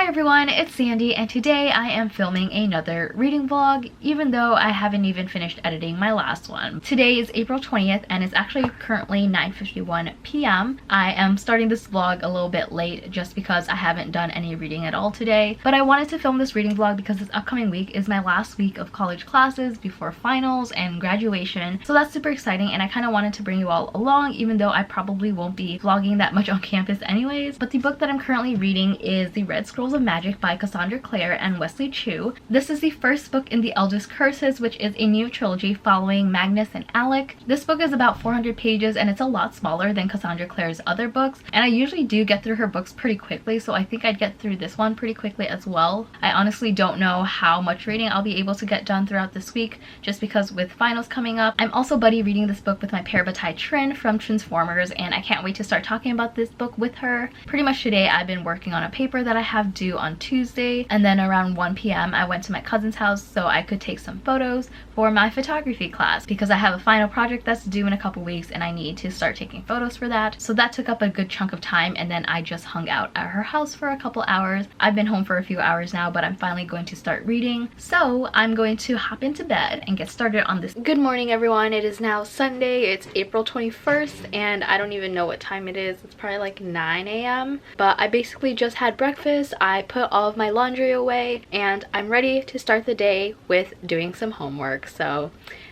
everyone, it's Sandy, and today I am filming another reading vlog, even though I haven't even finished editing my last one. Today is April 20th and it's actually currently 9:51 p.m. I am starting this vlog a little bit late just because I haven't done any reading at all today, but I wanted to film this reading vlog because this upcoming week is my last week of college classes before finals and graduation, so that's super exciting and I kind of wanted to bring you all along, even though I probably won't be vlogging that much on campus anyways. But the book that I'm currently reading is The Red Scrolls of Magic by Cassandra, Clare, and Wesley. This is the first book in the Eldest Curses, which is a new trilogy following Magnus and Alec. This book is about 400 pages and it's a lot smaller than Cassandra Clare's other books, and I usually do get through her books pretty quickly, so I think I'd get through this one pretty quickly as well. I honestly don't know how much reading I'll be able to get done throughout this week just because with finals coming up. I'm also buddy reading this book with my Parabatai Trin from Transformers, and I can't wait to start talking about this book with her. Pretty much today I've been working on a paper that I have due on Tuesday, and then around 1 p.m. I went to my cousin's house so I could take some photos for my photography class because I have a final project that's due in a couple weeks and I need to start taking photos for that. So that took up a good chunk of time, and then I just hung out at her house for a couple hours. I've been home for a few hours now, but I'm finally going to start reading. So I'm going to hop into bed and get started on this. Good morning everyone, it is now Sunday, it's April 21st and I don't even know what time it is. It's probably like 9 a.m. but I basically just had breakfast. I put all of my laundry away and I'm ready to start the day with doing some homework. So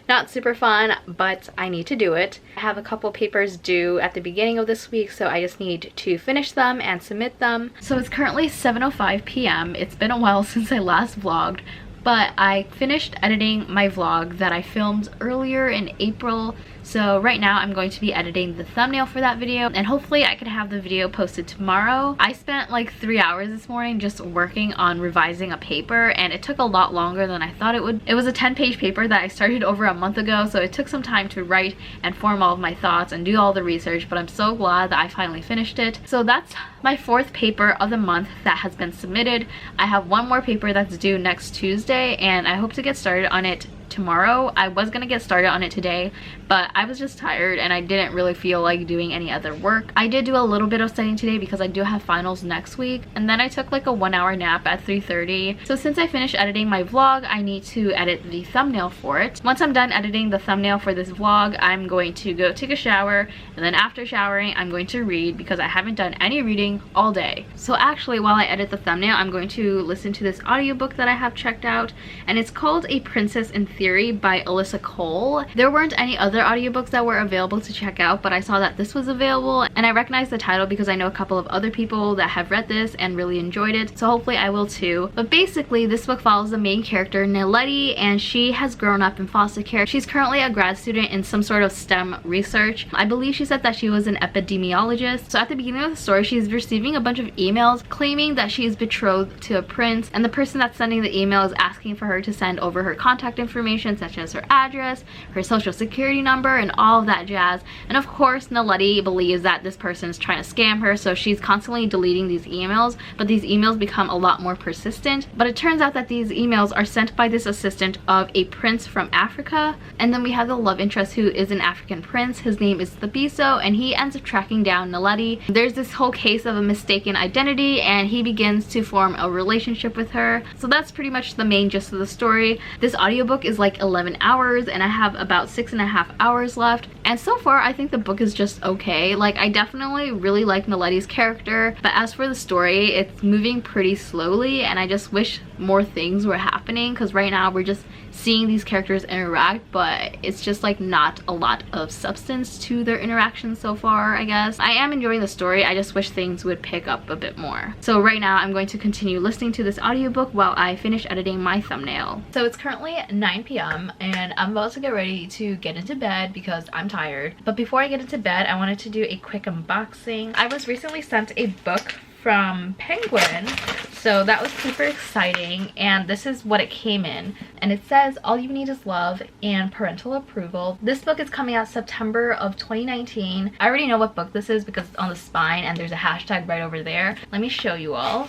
not super fun, but I need to do it. I have a couple papers due at the beginning of this week, so I just need to finish them and submit them. So it's currently 7:05 p.m. It's been a while since I last vlogged, but I finished editing my vlog that I filmed earlier in April. So right now I'm going to be editing the thumbnail for that video, and hopefully I can have the video posted tomorrow. I spent like 3 hours this morning just working on revising a paper, and it took a lot longer than I thought it would. It was a 10-page paper that I started over a month ago, so it took some time to write and form all of my thoughts and do all the research, but I'm so glad that I finally finished it. So that's my fourth paper of the month that has been submitted. I have one more paper that's due next Tuesday, and I hope to get started on it tomorrow. I was gonna get started on it today, but I was just tired and I didn't really feel like doing any other work. I did do a little bit of studying today because I do have finals next week, and then I took like a 1-hour nap at 3:30. So since I finished editing my vlog, I need to edit the thumbnail for it. Once I'm done editing the thumbnail for this vlog, I'm going to go take a shower, and then after showering I'm going to read because I haven't done any reading all day. So actually, while I edit the thumbnail, I'm going to listen to this audiobook that I have checked out, and it's called A Princess in Theory by Alyssa Cole. There weren't any other audiobooks that were available to check out, but I saw that this was available, and I recognized the title because I know a couple of other people that have read this and really enjoyed it, so hopefully I will too. But basically this book follows the main character Naledi, and she has grown up in foster care. She's currently a grad student in some sort of STEM research. I believe she said that she was an epidemiologist. So at the beginning of the story, she's receiving a bunch of emails claiming that she is betrothed to a prince, and the person that's sending the email is asking for her to send over her contact information, such as her address, her social security number, and all of that jazz. And of course Naledi believes that this person is trying to scam her, so she's constantly deleting these emails, but these emails become a lot more persistent. But it turns out that these emails are sent by this assistant of a prince from Africa, and then we have the love interest who is an African prince. His name is Thabiso, and he ends up tracking down Naledi. There's this whole case of a mistaken identity, and he begins to form a relationship with her. So that's pretty much the main gist of the story. This audiobook is like 11 hours and I have about 6.5 hours left, and so far I think the book is just okay. Like, I definitely really like Naledi's character, but as for the story, it's moving pretty slowly and I just wish more things were happening, because right now we're just seeing these characters interact, but it's just like not a lot of substance to their interactions so far, I guess. I am enjoying the story, I just wish things would pick up a bit more. So right now I'm going to continue listening to this audiobook while I finish editing my thumbnail. So it's currently 9 p.m. and I'm about to get ready to get into bed because I'm tired. But before I get into bed, I wanted to do a quick unboxing. I was recently sent a book from Penguin, so that was super exciting, and this is what it came in, and it says all you need is love and parental approval. This book is coming out September of 2019. I already know what book this is because it's on the spine and there's a hashtag right over there. Let me show you all.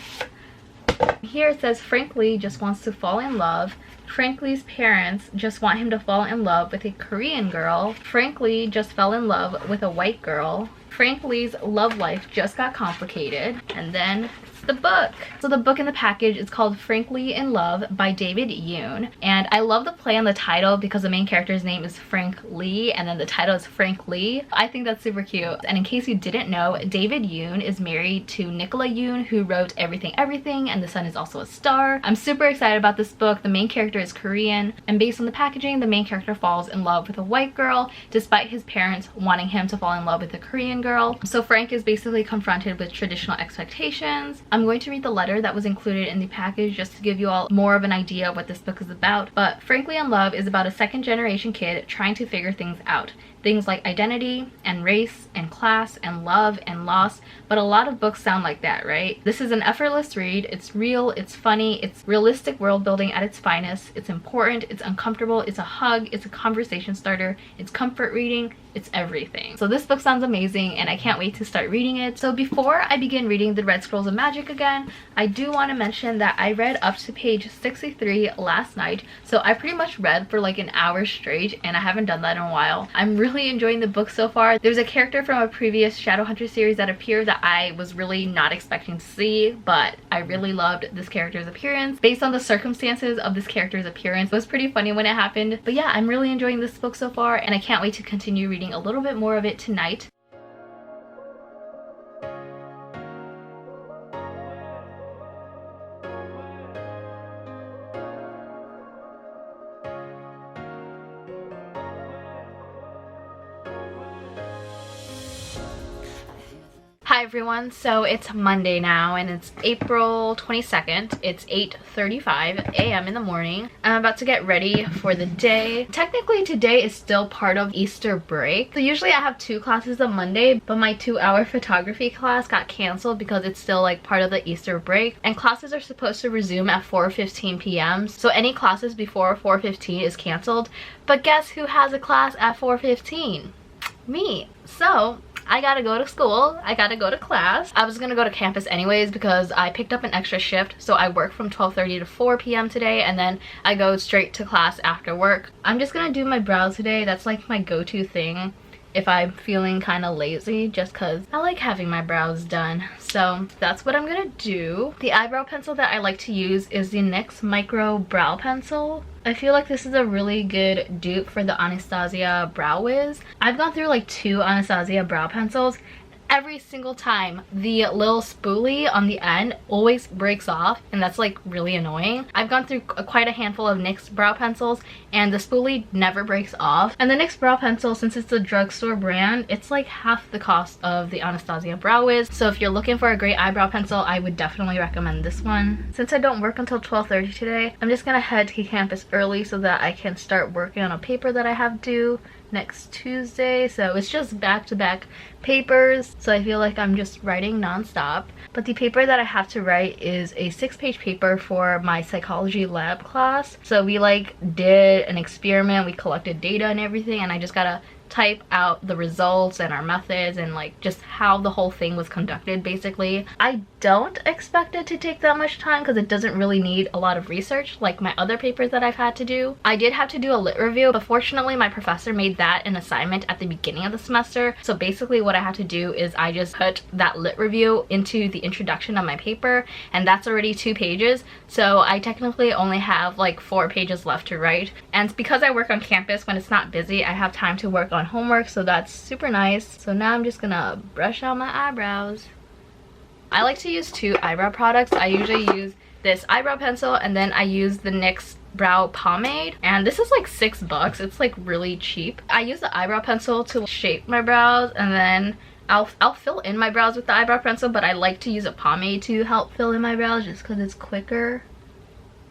Here it says Frank Lee just wants to fall in love. Frank Lee's parents just want him to fall in love with a Korean girl. Frank Lee just fell in love with a white girl. Frank Lee's love life just got complicated. And then the book. So the book in the package is called Frankly in Love by David Yoon, and I love the play on the title because the main character's name is Frank Lee and then the title is Frank Lee. I think that's super cute. And in case you didn't know, David Yoon is married to Nicola Yoon, who wrote Everything Everything and The Sun Is Also a Star. I'm super excited about this book. The main character is Korean, and based on the packaging, the main character falls in love with a white girl despite his parents wanting him to fall in love with a Korean girl. So Frank is basically confronted with traditional expectations. I'm going to read the letter that was included in the package just to give you all more of an idea of what this book is about. But Frankly in Love is about a second generation kid trying to figure things out. Things like identity and race and class and love and loss, but a lot of books sound like that, right? This is an effortless read. It's real, it's funny, it's realistic world building at its finest. It's important, it's uncomfortable, it's a hug, it's a conversation starter, it's comfort reading, it's everything. So this book sounds amazing and I can't wait to start reading it. So before I begin reading The Red Scrolls of Magic again, I do want to mention that I read up to page 63 last night. So I pretty much read for like an hour straight and I haven't done that in a while. I'm really enjoying the book so far. There's a character from a previous Shadowhunter series that appeared that I was really not expecting to see, but I really loved this character's appearance. Based on the circumstances of this character's appearance, it was pretty funny when it happened. But yeah, I'm really enjoying this book so far and I can't wait to continue reading a little bit more of it tonight. Hi everyone, so it's Monday now and it's April 22nd. It's 8:35 a.m. in the morning. I'm about to get ready for the day. Technically today is still part of Easter break. So usually I have 2 classes on Monday, but my 2-hour photography class got canceled because it's still like part of the Easter break. And classes are supposed to resume at 4:15 p.m. So any classes before 4:15 is canceled. But guess who has a class at 4:15? Me. So I gotta go to school, I gotta go to class. I was gonna go to campus anyways because I picked up an extra shift, so I work from 12:30 to 4 p.m. today and then I go straight to class after work. I'm just gonna do my brows today. That's like my go-to thing if I'm feeling kind of lazy, just because I like having my brows done. So that's what I'm gonna do. The eyebrow pencil that I like to use is the NYX Micro Brow Pencil. I feel like this is a really good dupe for the Anastasia Brow Wiz. I've gone through like 2 Anastasia brow pencils. Every single time the little spoolie on the end always breaks off and that's like really annoying. I've gone through quite a handful of NYX brow pencils and the spoolie never breaks off. And the NYX brow pencil, since it's a drugstore brand, it's like half the cost of the Anastasia Brow Wiz. So if you're looking for a great eyebrow pencil, I would definitely recommend this one. Since I don't work until 12:30 today, I'm just gonna head to campus early so that I can start working on a paper that I have due next Tuesday. So it's just back-to-back papers, so I feel like I'm just writing non-stop. But the paper that I have to write is a 6-page paper for my psychology lab class. So we like did an experiment, we collected data and everything, and I just gotta type out the results and our methods and like just how the whole thing was conducted basically. I don't expect it to take that much time because it doesn't really need a lot of research like my other papers that I've had to do. I did have to do a lit review, but fortunately my professor made that an assignment at the beginning of the semester. So basically what I had to do is I just put that lit review into the introduction of my paper, and that's already 2 pages. So I technically only have like 4 pages left to write. And because I work on campus when it's not busy, I have time to work on homework, so that's super nice. So now I'm just gonna brush out my eyebrows. I like to use 2 eyebrow products. I usually use this eyebrow pencil and then I use the NYX brow pomade, and this is like $6. It's like really cheap. I use the eyebrow pencil to shape my brows and then I'll fill in my brows with the eyebrow pencil, but I like to use a pomade to help fill in my brows just because it's quicker.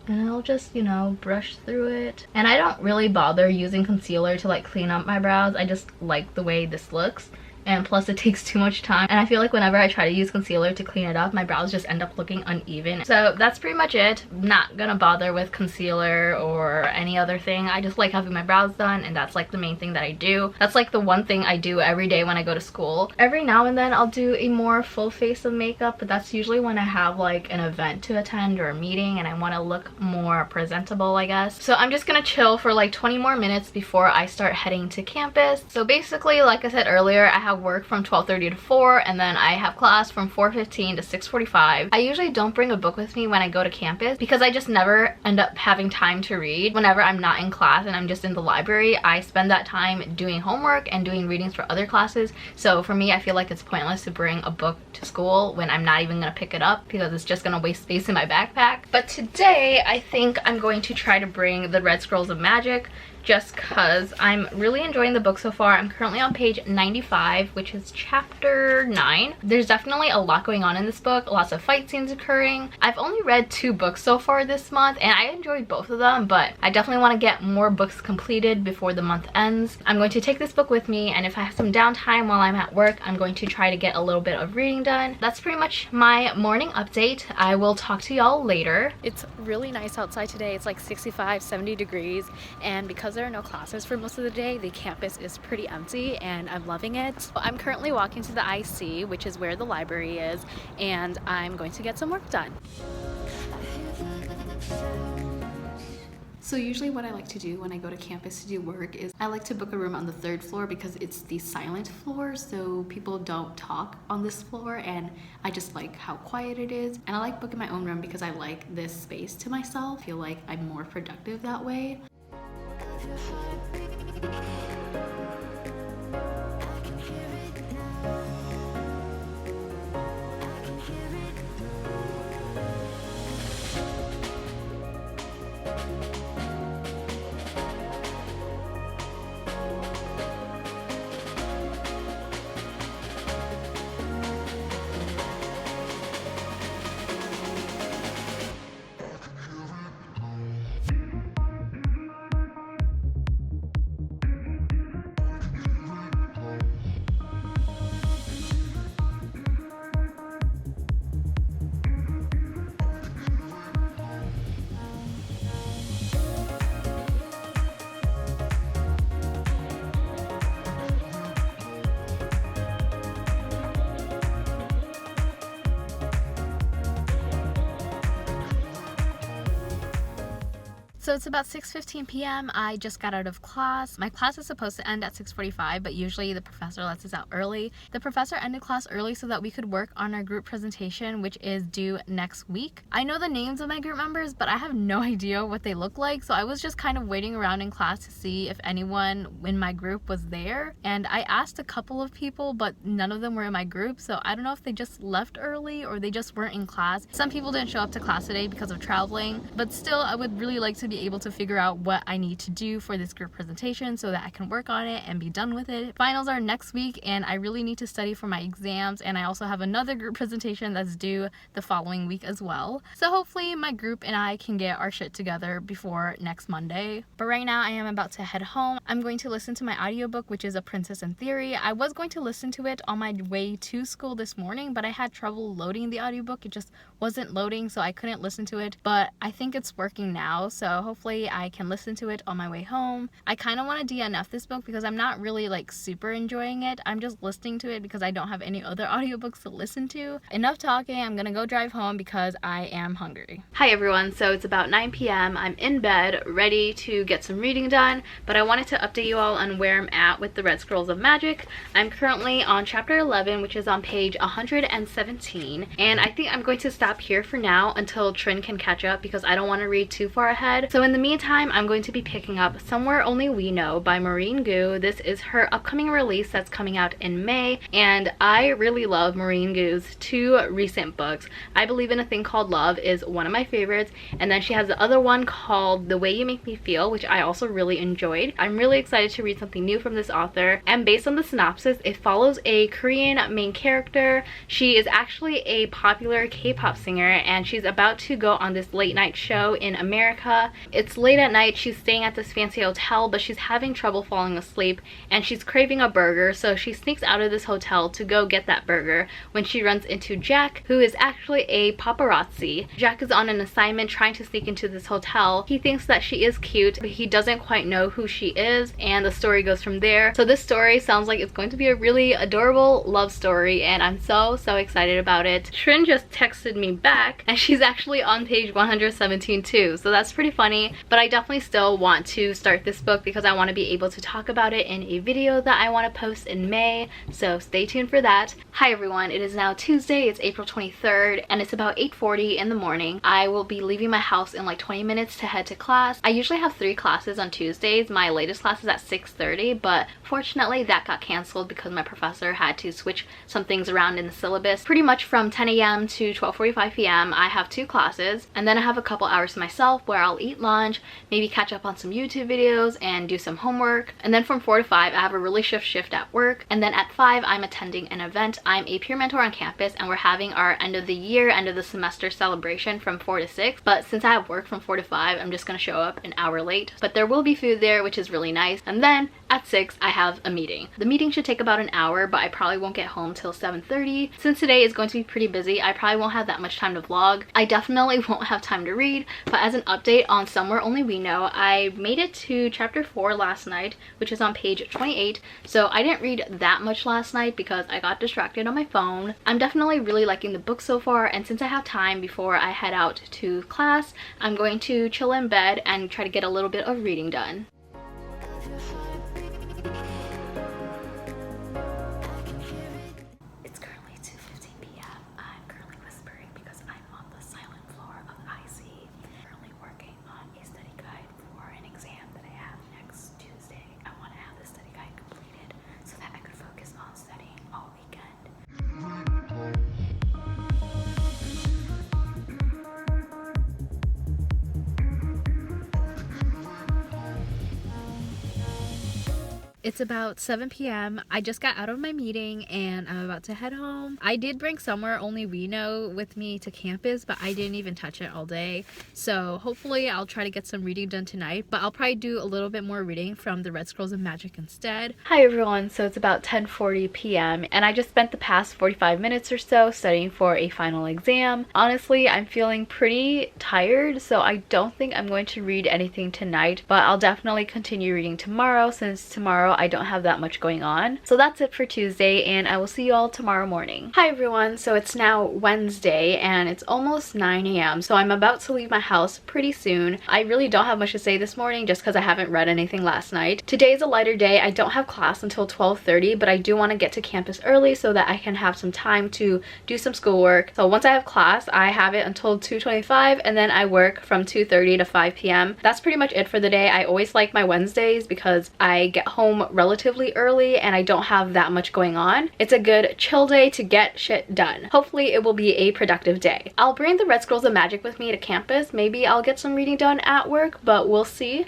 And I'll just, you know, brush through it. And I don't really bother using concealer to like clean up my brows. I just like the way this looks. And plus it takes too much time, and I feel like whenever I try to use concealer to clean it up, my brows just end up looking uneven. So that's pretty much it. I'm not gonna bother with concealer or any other thing. I just like having my brows done, and that's like the main thing that I do. That's like the one thing I do every day when I go to school. Every now and then I'll do a more full face of makeup, but that's usually when I have like an event to attend or a meeting and I want to look more presentable, I guess. So I'm just gonna chill for like 20 more minutes before I start heading to campus. So basically, like I said earlier, I have have work from 12:30 to 4, and then I have class from 4:15 to 6:45. I usually don't bring a book with me when I go to campus because I just never end up having time to read. Whenever I'm not in class and I'm just in the library, I spend that time doing homework and doing readings for other classes. So for me, I feel like it's pointless to bring a book to school when I'm not even gonna pick it up because it's just gonna waste space in my backpack. But today, I think I'm going to try to bring the Red Scrolls of Magic, just because I'm really enjoying the book so far. I'm currently on page 95, which is chapter 9. There's definitely a lot going on in this book, lots of fight scenes occurring. I've only read 2 books so far this month, and I enjoyed both of them, but I definitely want to get more books completed before the month ends. I'm going to take this book with me, and if I have some downtime while I'm at work, I'm going to try to get a little bit of reading done. That's pretty much my morning update. I will talk to y'all later. It's really nice outside today. It's like 65, 70 degrees, and because there are no classes for most of the day, the campus is pretty empty and I'm loving it. I'm currently walking to the IC, which is where the library is, and I'm going to get some work done. So usually what I like to do when I go to campus to do work is I like to book a room on the 3rd floor because it's the silent floor, so people don't talk on this floor, and I just like how quiet it is. And I like booking my own room because I like this space to myself. I feel like I'm more productive that way. So it's about 6:15 p.m. I just got out of class. My class is supposed to end at 6:45, but usually the professor lets us out early. The professor ended class early so that we could work on our group presentation, which is due next week. I know the names of my group members, but I have no idea what they look like, so I was just kind of waiting around in class to see if anyone in my group was there. And I asked a couple of people, but none of them were in my group, so I don't know if they just left early or they just weren't in class. Some people didn't show up to class today because of traveling, but still I would really like to be able to figure out what I need to do for this group presentation so that I can work on it and be done with it. Finals are next week and I really need to study for my exams, and I also have another group presentation that's due the following week as well. So hopefully my group and I can get our shit together before next Monday. But right now I am about to head home. I'm going to listen to my audiobook, which is A Princess in Theory. I was going to listen to it on my way to school this morning, but I had trouble loading the audiobook. It just wasn't loading, so I couldn't listen to it, but I think it's working now, so hopefully I can listen to it on my way home. I kind of want to DNF this book because I'm not really like super enjoying it. I'm just listening to it because I don't have any other audiobooks to listen to. Enough talking, I'm gonna go drive home because I am hungry. Hi everyone, so it's about 9 p.m. I'm in bed, ready to get some reading done, but I wanted to update you all on where I'm at with the Red Scrolls of Magic. I'm currently on chapter 11, which is on page 117, and I think I'm going to stop here for now until Trin can catch up because I don't want to read too far ahead. So in the meantime, I'm going to be picking up Somewhere Only We Know by Maurene. This is her upcoming release that's coming out in May, and I really love Maurene 2 recent books. I Believe in a Thing Called Love is one of my favorites, and then she has the other one called The Way You Make Me Feel, which I also really enjoyed. I'm really excited to read something new from this author, and based on the synopsis, it follows a Korean main character. She is actually a popular K-pop singer, and she's about to go on this late night show in America. It's late at night, she's staying at this fancy hotel, but she's having trouble falling asleep, and she's craving a burger, so she sneaks out of this hotel to go get that burger when she runs into Jack, who is actually a paparazzi. Jack is on an assignment trying to sneak into this hotel. He thinks that she is cute, but he doesn't quite know who she is, and the story goes from there. So this story sounds like it's going to be a really adorable love story, and I'm so excited about it. Trin just texted me back, and she's actually on page 117 too, so that's pretty fun 2020, but I definitely still want to start this book because I want to be able to talk about it in a video that I want to post in May, so stay tuned for that. Hi everyone, it is now Tuesday, it's April 23rd, and it's about 8:40 in the morning. I will be leaving my house in like 20 minutes to head to class. I usually have 3 classes on Tuesdays. My latest class is at 6:30, but fortunately that got canceled because my professor had to switch some things around in the syllabus. Pretty much from 10 a.m. to 12:45 p.m. I have 2 classes, and then I have a couple hours to myself where I'll eat lunch, maybe catch up on some YouTube videos and do some homework. And then from 4 to 5 I have a really shift at work, and then at 5 I'm attending an event. I'm a peer mentor on campus and we're having our end of the year, end of the semester celebration from 4 to 6, but since I have work from 4 to 5 I'm just gonna show up an hour late, but there will be food there, which is really nice. And then at 6 I have a meeting. The meeting should take about an hour, but I probably won't get home till 7:30. Since today is going to be pretty busy, I probably won't have that much time to vlog. I definitely won't have time to read, but as an update on Somewhere Only We Know, I made it to chapter 4 last night, which is on page 28. So I didn't read that much last night because I got distracted on my phone. I'm definitely really liking the book so far, and since I have time before I head out to class, I'm going to chill in bed and try to get a little bit of reading done. It's currently 2:15 p.m. I'm currently whispering because I'm on the silent floor of IC. Currently working on a study guide for an exam that I have next Tuesday. I want to have the study guide completed so that I could focus on studying all weekend. It's about 7 p.m. I just got out of my meeting and I'm about to head home. I did bring Somewhere Only We Know with me to campus, but I didn't even touch it all day. So hopefully I'll try to get some reading done tonight, but I'll probably do a little bit more reading from the Red Scrolls of Magic instead. Hi everyone, so it's about 10:40 p.m. and I just spent the past 45 minutes or so studying for a final exam. Honestly, I'm feeling pretty tired, so I don't think I'm going to read anything tonight, but I'll definitely continue reading tomorrow since tomorrow I don't have that much going on. So that's it for Tuesday, and I will see you all tomorrow morning. Hi everyone, so it's now Wednesday and it's almost 9 a.m. so I'm about to leave my house pretty soon. I really don't have much to say this morning just because I haven't read anything last night. Today is a lighter day. I don't have class until 12:30, but I do want to get to campus early so that I can have some time to do some schoolwork. So once I have class, I have it until 2:25, and then I work from 2:30 to 5 p.m. That's pretty much it for the day. I always like my Wednesdays because I get home relatively early and I don't have that much going on. It's a good chill day to get shit done. Hopefully it will be a productive day. I'll bring the Red Scrolls of Magic with me to campus. Maybe I'll get some reading done at work, but we'll see.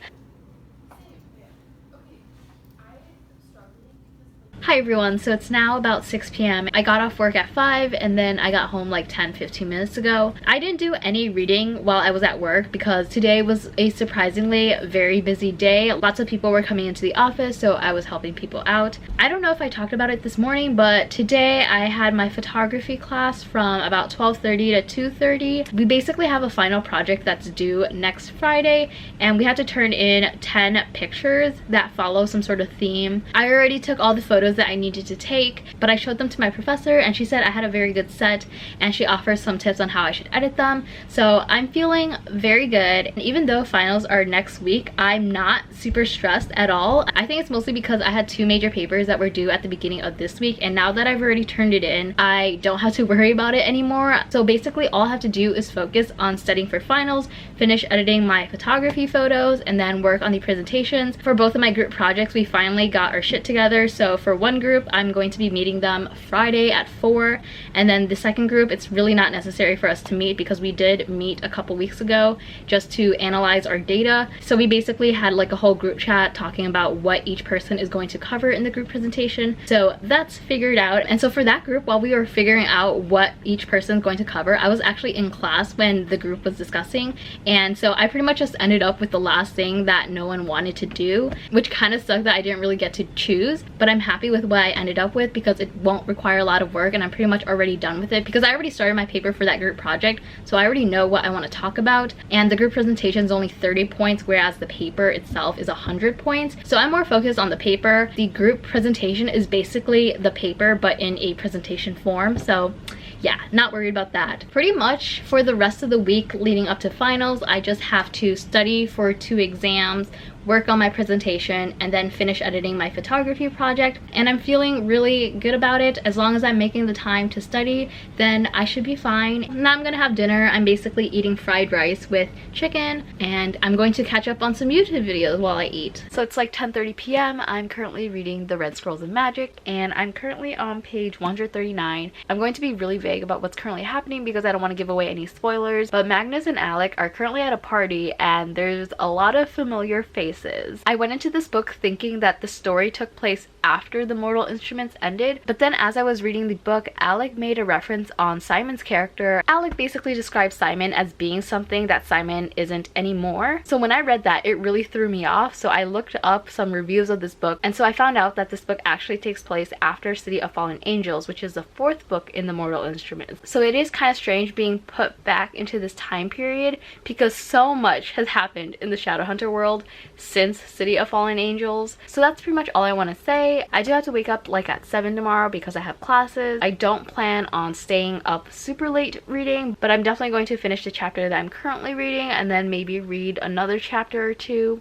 Hi everyone, so it's now about 6 p.m. I got off work at 5 and then I got home like 10-15 minutes ago. I didn't do any reading while I was at work because today was a surprisingly very busy day. Lots of people were coming into the office, so I was helping people out. I don't know if I talked about it this morning, but today I had my photography class from about 12:30 to 2:30. We basically have a final project that's due next Friday, and we had to turn in 10 pictures that follow some sort of theme. I already took all the photos that I needed to take, but I showed them to my professor and she said I had a very good set, and she offers some tips on how I should edit them. So I'm feeling very good, and even though finals are next week, I'm not super stressed at all. I think it's mostly because I had 2 major papers that were due at the beginning of this week, and now that I've already turned it in, I don't have to worry about it anymore. So basically all I have to do is focus on studying for finals, finish editing my photography photos, and then work on the presentations. For both of my group projects, we finally got our shit together. So for one group, I'm going to be meeting them Friday at 4, and then the second group, it's really not necessary for us to meet because we did meet a couple weeks ago just to analyze our data. So we basically had like a whole group chat talking about what each person is going to cover in the group presentation. So that's figured out. And so for that group, while we were figuring out what each person is going to cover, I was actually in class when the group was discussing, and so I pretty much just ended up with the last thing that no one wanted to do, which kind of sucked that I didn't really get to choose, but I'm happy with what I ended up with because it won't require a lot of work, and I'm pretty much already done with it because I already started my paper for that group project, so I already know what I want to talk about. And the group presentation is only 30 points, whereas the paper itself is 100 points, so I'm more focused on the paper. The group presentation is basically the paper but in a presentation form, so yeah, not worried about that. Pretty much for the rest of the week leading up to finals, I just have to study for 2 exams, work on my presentation, and then finish editing my photography project, and I'm feeling really good about it. As long as I'm making the time to study, then I should be fine. Now I'm gonna have dinner. I'm basically eating fried rice with chicken, and I'm going to catch up on some YouTube videos while I eat. So it's like 10:30 p.m. I'm currently reading The Red Scrolls of Magic, and I'm currently on page 139. I'm going to be really vague about what's currently happening because I don't want to give away any spoilers, but Magnus and Alec are currently at a party, and there's a lot of familiar faces. I went into this book thinking that the story took place after the Mortal Instruments ended, but then as I was reading the book, Alec made a reference on Simon's character. Alec basically described Simon as being something that Simon isn't anymore. So when I read that, it really threw me off, so I looked up some reviews of this book, and so I found out that this book actually takes place after City of Fallen Angels, which is the 4th book in the Mortal Instruments. So it is kind of strange being put back into this time period because so much has happened in the Shadowhunter world since City of Fallen Angels. So that's pretty much all I want to say. I do have to wake up like at 7 tomorrow because I have classes. I don't plan on staying up super late reading, but I'm definitely going to finish the chapter that I'm currently reading and then maybe read another chapter or 2.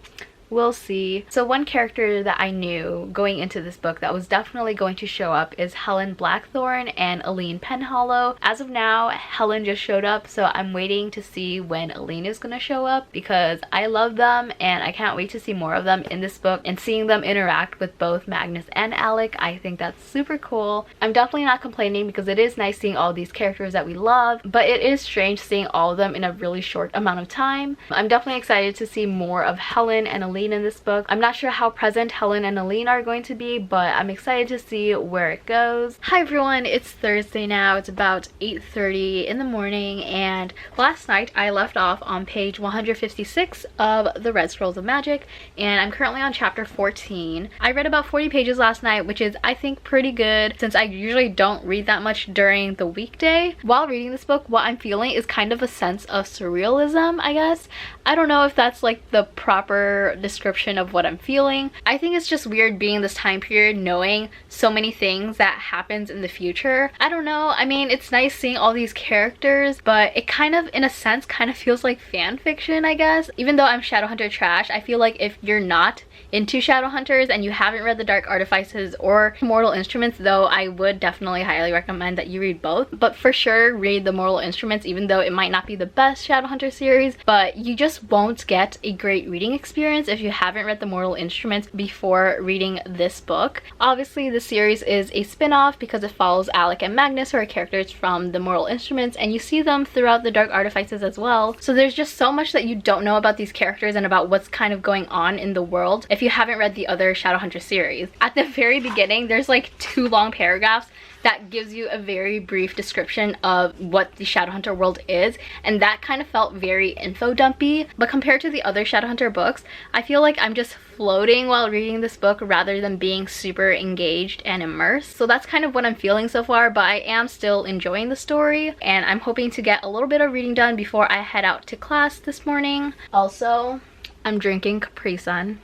We'll see. So one character that I knew going into this book that was definitely going to show up is Helen Blackthorn and Aline Penhallow. As of now, Helen just showed up, so I'm waiting to see when Aline is gonna show up because I love them and I can't wait to see more of them in this book and seeing them interact with both Magnus and Alec. I think that's super cool. I'm definitely not complaining because it is nice seeing all these characters that we love, but it is strange seeing all of them in a really short amount of time. I'm definitely excited to see more of Helen and Aline in this book. I'm not sure how present Helen and Aline are going to be, but I'm excited to see where it goes. Hi everyone, it's Thursday now. It's about 8:30 in the morning, and last night I left off on page 156 of The Red Scrolls of Magic, and I'm currently on chapter 14. I read about 40 pages last night, which is I think pretty good since I usually don't read that much during the weekday. While reading this book, what I'm feeling is kind of a sense of surrealism, I guess. I don't know if that's like the proper description of what I'm feeling. I think it's just weird being this time period knowing so many things that happens in the future. I don't know, I mean, it's nice seeing all these characters, but it kind of, in a sense, kind of feels like fan fiction, I guess. Even though I'm Shadowhunter trash, I feel like if you're not into Shadowhunters and you haven't read the Dark Artifices or Mortal Instruments, though I would definitely highly recommend that you read both, but for sure read the Mortal Instruments, even though it might not be the best Shadowhunter series, but you just won't get a great reading experience if you haven't read the Mortal Instruments before reading this book. Obviously the series is a spin-off because it follows Alec and Magnus, who are characters from the Mortal Instruments, and you see them throughout the Dark Artifices as well. So there's just so much that you don't know about these characters and about what's kind of going on in the world if you haven't read the other Shadowhunter series. At the very beginning, there's like 2 long paragraphs that gives you a very brief description of what the Shadowhunter world is, and that kind of felt very info dumpy. But compared to the other Shadowhunter books, I feel like I'm just floating while reading this book rather than being super engaged and immersed. So that's kind of what I'm feeling so far, but I am still enjoying the story, and I'm hoping to get a little bit of reading done before I head out to class this morning. Also, I'm drinking Capri Sun.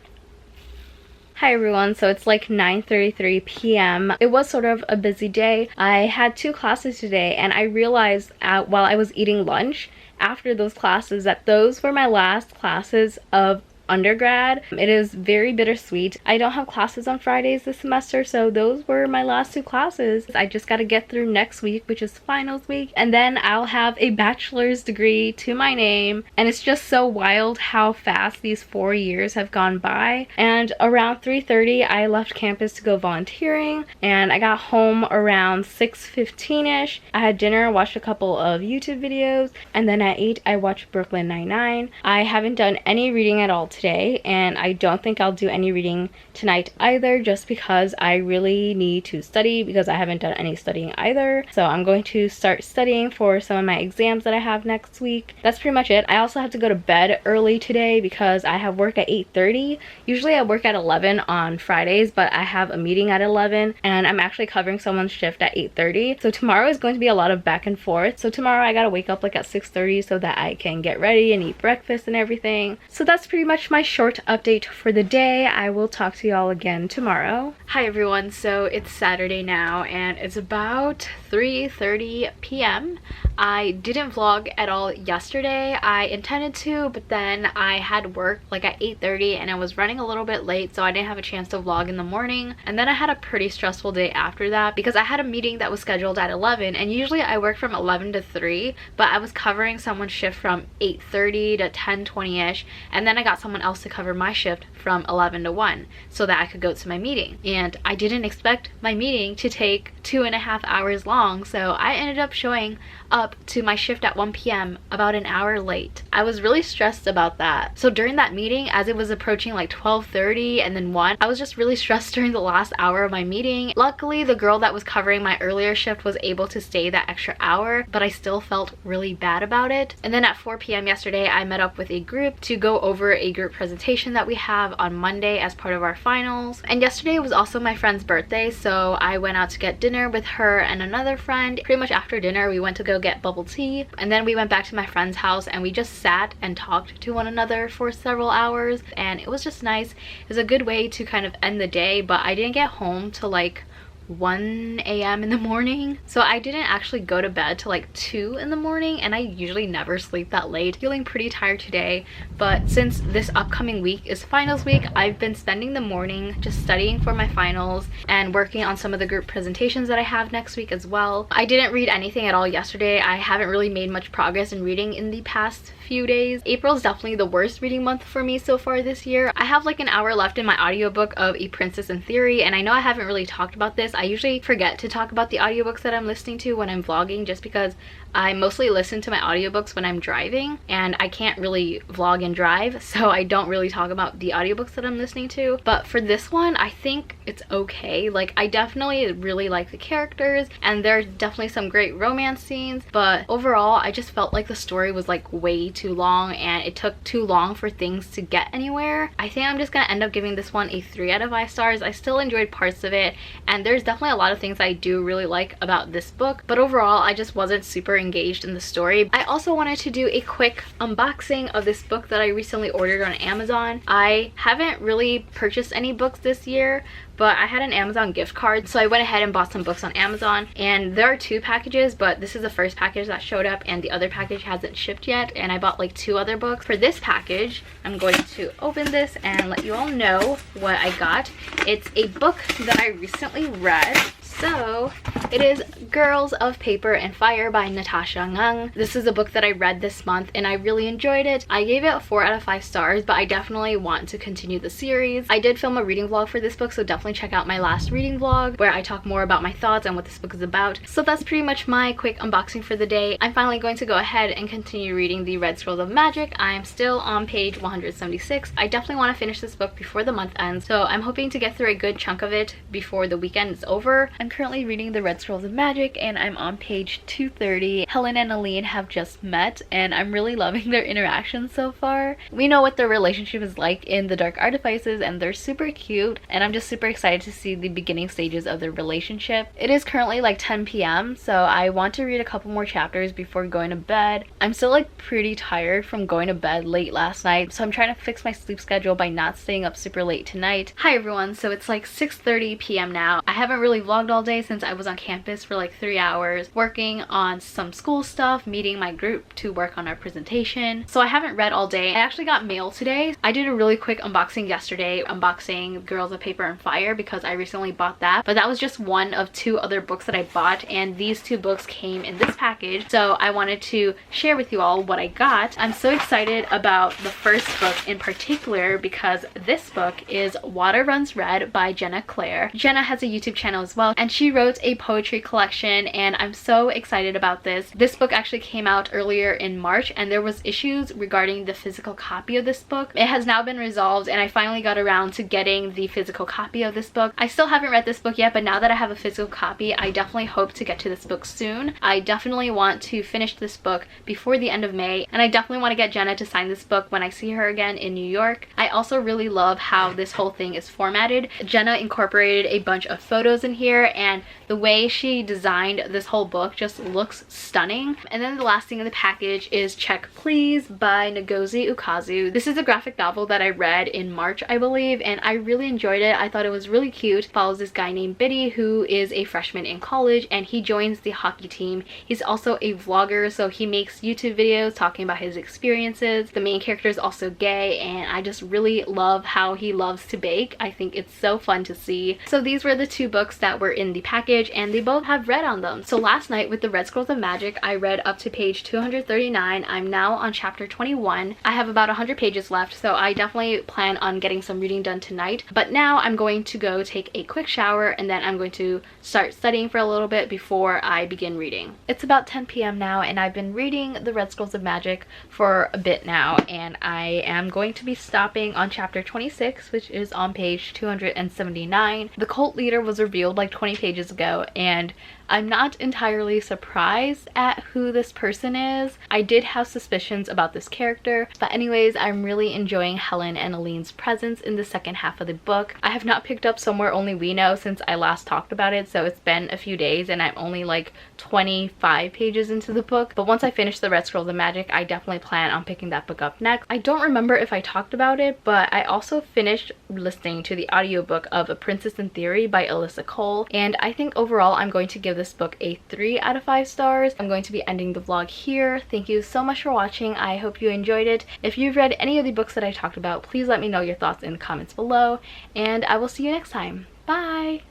Hi everyone, so it's like 9:33 p.m. It was sort of a busy day. I had 2 classes today, and I realized while I was eating lunch after those classes that those were my last classes of undergrad. It is very bittersweet. I don't have classes on Fridays this semester, so those were my last 2 classes. I just got to get through next week, which is finals week, and then I'll have a bachelor's degree to my name. And it's just so wild how fast these 4 years have gone by. And around 3:30 I left campus to go volunteering, and I got home around 6:15ish. I had dinner, watched a couple of YouTube videos, and then at 8 I watched Brooklyn Nine-Nine. I haven't done any reading at all today, and I don't think I'll do any reading tonight either, just because I really need to study because I haven't done any studying either. So I'm going to start studying for some of my exams that I have next week. That's pretty much it. I also have to go to bed early today because I have work at 8:30. Usually I work at 11 on Fridays, but I have a meeting at 11 and I'm actually covering someone's shift at 8:30. So tomorrow is going to be a lot of back and forth. So tomorrow I gotta wake up like at 6:30 so that I can get ready and eat breakfast and everything. So that's pretty much my short update for the day. I will talk to y'all again tomorrow. Hi everyone, so it's Saturday now and it's about 3:30 p.m. I didn't vlog at all yesterday. I intended to, but then I had work like at 8:30 and I was running a little bit late, so I didn't have a chance to vlog in the morning. And then I had a pretty stressful day after that because I had a meeting that was scheduled at 11, and usually I work from 11 to 3, but I was covering someone's shift from 8:30 to 10:20ish, and then I got someone else to cover my shift from 11 to 1 so that I could go to my meeting. And I didn't expect my meeting to take 2.5 hours long, so I ended up showing up to my shift at 1 p.m. about an hour late. I was really stressed about that. So during that meeting, as it was approaching like 12:30 and then 1, I was just really stressed during the last hour of my meeting. Luckily, the girl that was covering my earlier shift was able to stay that extra hour, but I still felt really bad about it. And then at 4 p.m. yesterday, I met up with a group to go over a group presentation that we have on Monday as part of our finals. And yesterday was also my friend's birthday, so I went out to get dinner with her and another friend. Pretty much after dinner, we went to go get bubble tea, and then we went back to my friend's house and we just sat and talked to one another for several hours, and it was just nice. It was a good way to kind of end the day, but I didn't get home till like 1 a.m. in the morning, so I didn't actually go to bed till like 2 in the morning, and I usually never sleep that late. Feeling pretty tired today, but since this upcoming week is finals week, I've been spending the morning just studying for my finals and working on some of the group presentations that I have next week as well. I didn't read anything at all yesterday. I haven't really made much progress in reading in the past few days. April is definitely the worst reading month for me so far this year. I have like an hour left in my audiobook of A Princess in Theory, and I know I haven't really talked about this. I usually forget to talk about the audiobooks that I'm listening to when I'm vlogging, just because I mostly listen to my audiobooks when I'm driving, and I can't really vlog and drive, so I don't really talk about the audiobooks that I'm listening to. But for this one, I think it's okay. Like, I definitely really like the characters, and there's definitely some great romance scenes, but overall, I just felt like the story was like way too long, and it took too long for things to get anywhere. I think I'm just gonna end up giving this one a 3 out of 5 stars. I still enjoyed parts of it, and there's definitely a lot of things I do really like about this book, but overall, I just wasn't super engaged in the story. I also wanted to do a quick unboxing of this book that I recently ordered on Amazon. I haven't really purchased any books this year, but I had an Amazon gift card, so I went ahead and bought some books on Amazon, and there are 2 packages, but this is the first package that showed up and the other package hasn't shipped yet, and I bought like 2 other books. For this package, I'm going to open this and let you all know what I got. It's a book that I recently read. So it is Girls of Paper and Fire by Natasha Ngan. This is a book that I read this month and I really enjoyed it. I gave it 4 out of 5 stars, but I definitely want to continue the series. I did film a reading vlog for this book, so definitely check out my last reading vlog where I talk more about my thoughts and what this book is about. So that's pretty much my quick unboxing for the day. I'm finally going to go ahead and continue reading the Red Scrolls of Magic. I'm still on page 176. I definitely want to finish this book before the month ends, so I'm hoping to get through a good chunk of it before the weekend is over. I'm currently reading the Red Scrolls of Magic and I'm on page 230. Helen and Aline have just met and I'm really loving their interactions so far. We know what their relationship is like in The Dark Artifices and they're super cute, and I'm just super excited to see the beginning stages of their relationship. It is currently like 10 p.m. so I want to read a couple more chapters before going to bed. I'm still like pretty tired from going to bed late last night, so I'm trying to fix my sleep schedule by not staying up super late tonight. Hi everyone, so it's like 6:30 p.m. now. I haven't really vlogged all day since I was on campus for like 3 hours working on some school stuff, meeting my group to work on our presentation. So I haven't read all day. I actually got mail today. I did a really quick unboxing yesterday, unboxing Girls of Paper and Fire because I recently bought that, but that was just one of 2 other books that I bought, and these 2 books came in this package, so I wanted to share with you all what I got. I'm so excited about the first book in particular because this book is Water Runs Red by Jenna Clare. Jenna has a YouTube channel as well, and she wrote a poetry collection, and I'm so excited about this. This book actually came out earlier in March and there was issues regarding the physical copy of this book. It has now been resolved and I finally got around to getting the physical copy of this book. I still haven't read this book yet, but now that I have a physical copy, I definitely hope to get to this book soon. I definitely want to finish this book before the end of May, and I definitely want to get Jenna to sign this book when I see her again in New York. I also really love how this whole thing is formatted. Jenna incorporated a bunch of photos in here and the way she designed this whole book just looks stunning. And then the last thing in the package is Check Please by Ngozi Ukazu. This is a graphic novel that I read in March, I believe, and I really enjoyed it. I thought it was really cute. It follows this guy named Biddy who is a freshman in college, and he joins the hockey team. He's also a vlogger, so he makes YouTube videos talking about his experiences. The main character is also gay, and I just really love how he loves to bake. I think it's so fun to see. So these were the two books that were in the package, and they both have red on them. So last night with the Red Scrolls of Magic, I read up to page 239. I'm now on chapter 21. I have about 100 pages left, so I definitely plan on getting some reading done tonight. But now I'm going to go take a quick shower, and then I'm going to start studying for a little bit before I begin reading. It's about 10 p.m. now, and I've been reading the Red Scrolls of Magic for a bit now, and I am going to be stopping on chapter 26, which is on page 279. The cult leader was revealed like 20 pages ago, and I'm not entirely surprised at who this person is. I did have suspicions about this character, but anyways, I'm really enjoying Helen and Aline's presence in the second half of the book. I have not picked up Somewhere Only We Know since I last talked about it, so it's been a few days and I'm only like 25 pages into the book. But once I finish the Red Scrolls of Magic, I definitely plan on picking that book up next. I don't remember if I talked about it, but I also finished listening to the audiobook of A Princess in Theory by Alyssa Cole, and I think overall I'm going to give this book a 3 out of 5 stars. I'm going to be ending the vlog here. Thank you so much for watching. I hope you enjoyed it. If you've read any of the books that I talked about, please let me know your thoughts in the comments below, and I will see you next time. Bye!